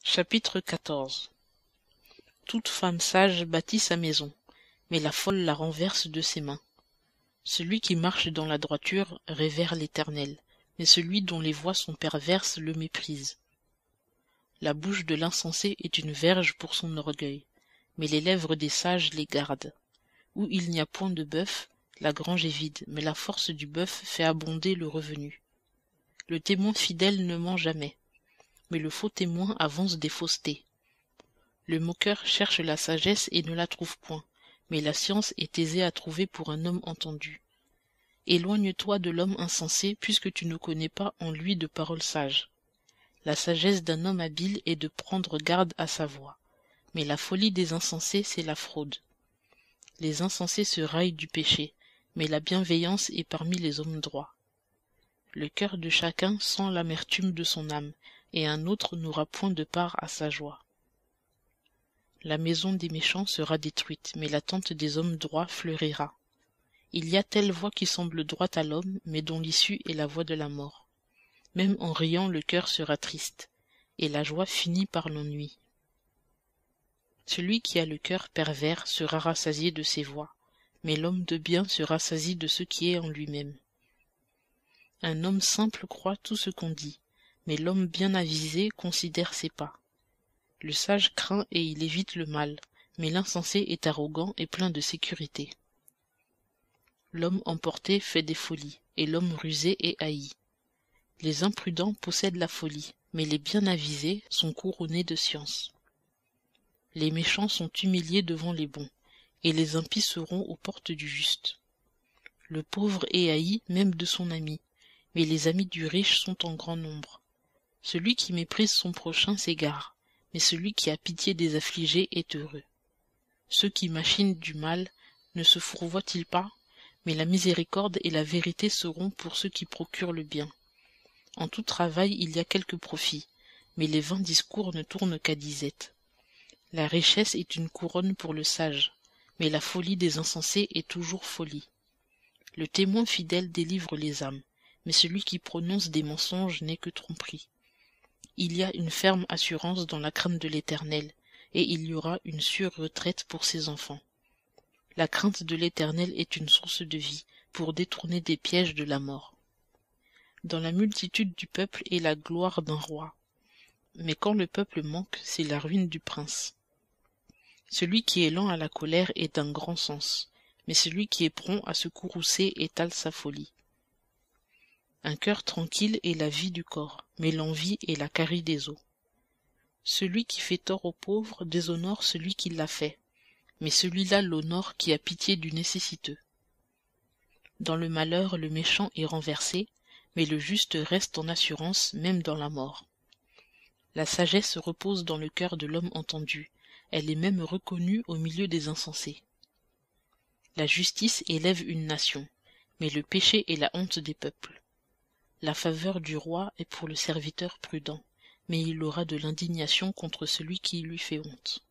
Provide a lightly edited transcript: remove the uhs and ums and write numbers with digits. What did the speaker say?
Chapitre 14. Toute femme sage bâtit sa maison, mais la folle la renverse de ses mains. Celui qui marche dans la droiture révère l'Éternel, mais celui dont les voies sont perverses le méprise. La bouche de l'insensé est une verge pour son orgueil, mais les lèvres des sages les gardent. Où il n'y a point de bœuf, la grange est vide, mais la force du bœuf fait abonder le revenu. Le témoin fidèle ne ment jamais, mais le faux témoin avance des faussetés. Le moqueur cherche la sagesse et ne la trouve point, mais la science est aisée à trouver pour un homme entendu. Éloigne-toi de l'homme insensé, puisque tu ne connais pas en lui de paroles sages. La sagesse d'un homme habile est de prendre garde à sa voix, mais la folie des insensés, c'est la fraude. Les insensés se raillent du péché, mais la bienveillance est parmi les hommes droits. Le cœur de chacun sent l'amertume de son âme, et un autre n'aura point de part à sa joie. La maison des méchants sera détruite, mais la tente des hommes droits fleurira. Il y a telle voie qui semble droite à l'homme, mais dont l'issue est la voie de la mort. Même en riant, le cœur sera triste, et la joie finit par l'ennui. Celui qui a le cœur pervers sera rassasié de ses voies, mais l'homme de bien se rassasie de ce qui est en lui-même. Un homme simple croit tout ce qu'on dit, mais l'homme bien avisé considère ses pas. Le sage craint et il évite le mal, mais l'insensé est arrogant et plein de sécurité. L'homme emporté fait des folies, et l'homme rusé est haï. Les imprudents possèdent la folie, mais les bien avisés sont couronnés de science. Les méchants sont humiliés devant les bons, et les impies seront aux portes du juste. Le pauvre est haï même de son ami, mais les amis du riche sont en grand nombre. Celui qui méprise son prochain s'égare, mais celui qui a pitié des affligés est heureux. Ceux qui machinent du mal ne se fourvoient-ils pas? Mais la miséricorde et la vérité seront pour ceux qui procurent le bien. En tout travail il y a quelque profit, mais les vains discours ne tournent qu'à disette. La richesse est une couronne pour le sage, mais la folie des insensés est toujours folie. Le témoin fidèle délivre les âmes, mais celui qui prononce des mensonges n'est que tromperie. Il y a une ferme assurance dans la crainte de l'Éternel, et il y aura une sûre retraite pour ses enfants. La crainte de l'Éternel est une source de vie, pour détourner des pièges de la mort. Dans la multitude du peuple est la gloire d'un roi, mais quand le peuple manque, c'est la ruine du prince. Celui qui est lent à la colère est d'un grand sens, mais celui qui est prompt à se courroucer étale sa folie. Un cœur tranquille est la vie du corps, mais l'envie est la carie des os. Celui qui fait tort au pauvre déshonore celui qui l'a fait, mais celui-là l'honore qui a pitié du nécessiteux. Dans le malheur, le méchant est renversé, mais le juste reste en assurance même dans la mort. La sagesse repose dans le cœur de l'homme entendu, elle est même reconnue au milieu des insensés. La justice élève une nation, mais le péché est la honte des peuples. La faveur du roi est pour le serviteur prudent, mais il aura de l'indignation contre celui qui lui fait honte.